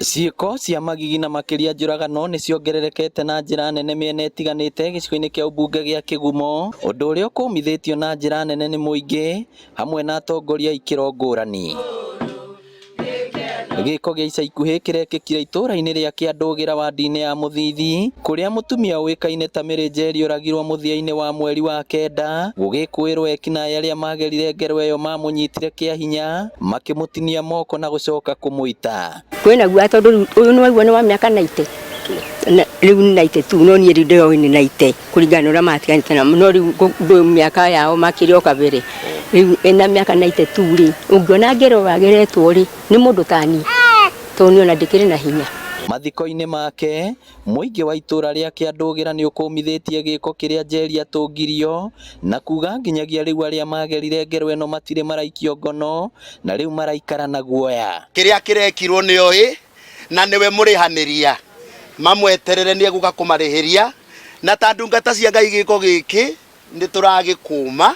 Ciĩko cia magigi na makĩria njũragano nĩ ciongererekete na njĩra nene mĩena ĩtiganĩte gĩcigo-inĩ kĩa ũmbunge gĩa Kĩgumo, ũndũ ũrĩa ũkũmithĩtio na njĩra nene nĩ mũingĩ hamwe na atongoria a ikĩro ngũrani. Gĩko gĩa ica ikuhĩ kĩrekĩkire itũũra-inĩ rĩa Kĩandũgĩra wadi-inĩ ya Mũthithi, kũrĩa mũtumia ũĩkaine ta Mary Njeri oragirwo mũthia-inĩ wa mweri wa kenda, gũgĩkũĩrwo ekinaĩ arĩa magerire ngero ĩyo mamũnyitire kĩa hinya, makĩmũtinia moko na gũcoka kũmũita. Kwĩna guoya tondũ ũyũ nĩ waigua nĩ wa mĩaka 90, rĩu nĩ 92, no niĩ rĩu ndĩroĩ nĩ 90 kũringana na ũrĩa matiganĩte namo, no rĩu mĩaka yao makĩrĩ o kabere, rĩu ena mĩaka 92 rĩ, ũngĩona ngero wageretwo rĩ, nĩ mũndũ ta niĩ, tondũ niĩ ona ndĩkĩrĩ na hinya. Mathiko-inĩ make, mũingĩ wa itũũra rĩa Kĩandũgĩra nĩ ũkũmithĩtie gĩko kĩrĩa Njeri atũngirio na kuga nginyagia rĩu arĩa magerire ngero ĩno matirĩ maraikio ngono na rĩu maraikara na guoya. Kĩrĩa kĩrekirwo nĩ oĩ na nĩwe mũrĩhanĩria, mamweterere nĩ egũka kũmarĩhĩria, na ta ndungata cia Ngai gĩko gĩkĩ nĩ tũragĩkũma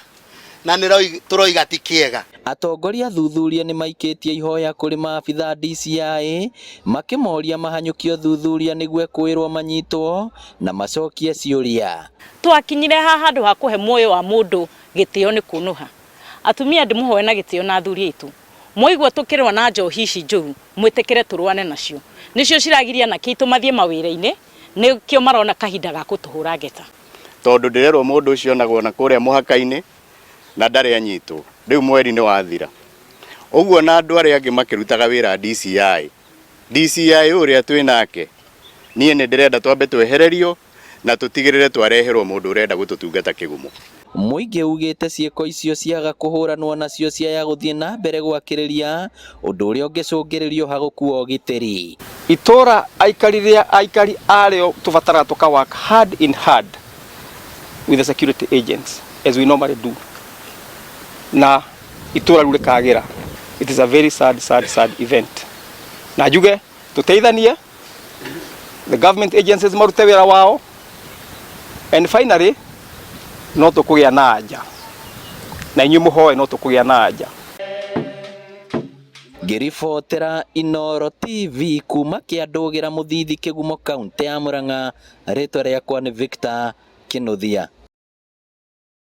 na nĩ tũroiga ti kĩega. Atongoria athuthuria nĩ maikĩtie ihoya kũrĩ maabitha DCI makĩmoria mahanyũkio thuthuria nĩguo kwĩrwo manyitwo na macokie ciũria. Twakinyire haha handũ ha kũhe muoyo wa mũndũ gĩtĩo nĩ kũnũha. Atumia ndĩmũhoe na gĩtĩo na athuri aitũ. Mwaigua tũkĩrwa na njohi ici njũru, mwĩtĩkĩre tũrwane nacio. Nĩcio ciragiria na kĩitũ mathiĩ mawĩra-inĩ, nĩkĩo marona kahinda ga gũtũhũra ngeta. Tondũ ndĩrerwo mũndũ ũcio onagwo na kũrĩa mũhaka-inĩ na ndarĩ anyitwo. Rĩu mweri nĩ wathira. Ũguo na andũ arĩa angĩ makĩrutaga wĩra DCI. DCI ũrĩa twĩ nake, niĩ nĩ ndĩrenda twambe twehererio na tũtigĩrĩre twareherwo mũndũ ũrenda gũtũtungata Kĩgumo. Mũingĩ ugĩte ciĩko icio ciaga kũhũranwo nacio ciaya gũthiĩ na mbere gwakĩrĩria ũndũ ũrĩa ũngĩcũngĩrĩrio hagũkuo ũgitĩri. Itũũra aikari arĩo tũbataraga tũka-work hard in hard with the security agents as we normally do. Na itũũra rĩu rĩkagĩra. It is a very sad event. Na njuge tũteithanie, the government agencies marute wĩra wao, and finally no tũkũgĩa na anja, na inyuĩ mũhoe no tũkũgĩa na anja. Ngĩribotera Inooro TV kuma Kĩandũgĩra Mũthithi Kĩgumo kaũntĩ ya Murang'a, rĩtwa rĩakwa nĩ Victor Kĩnuthia.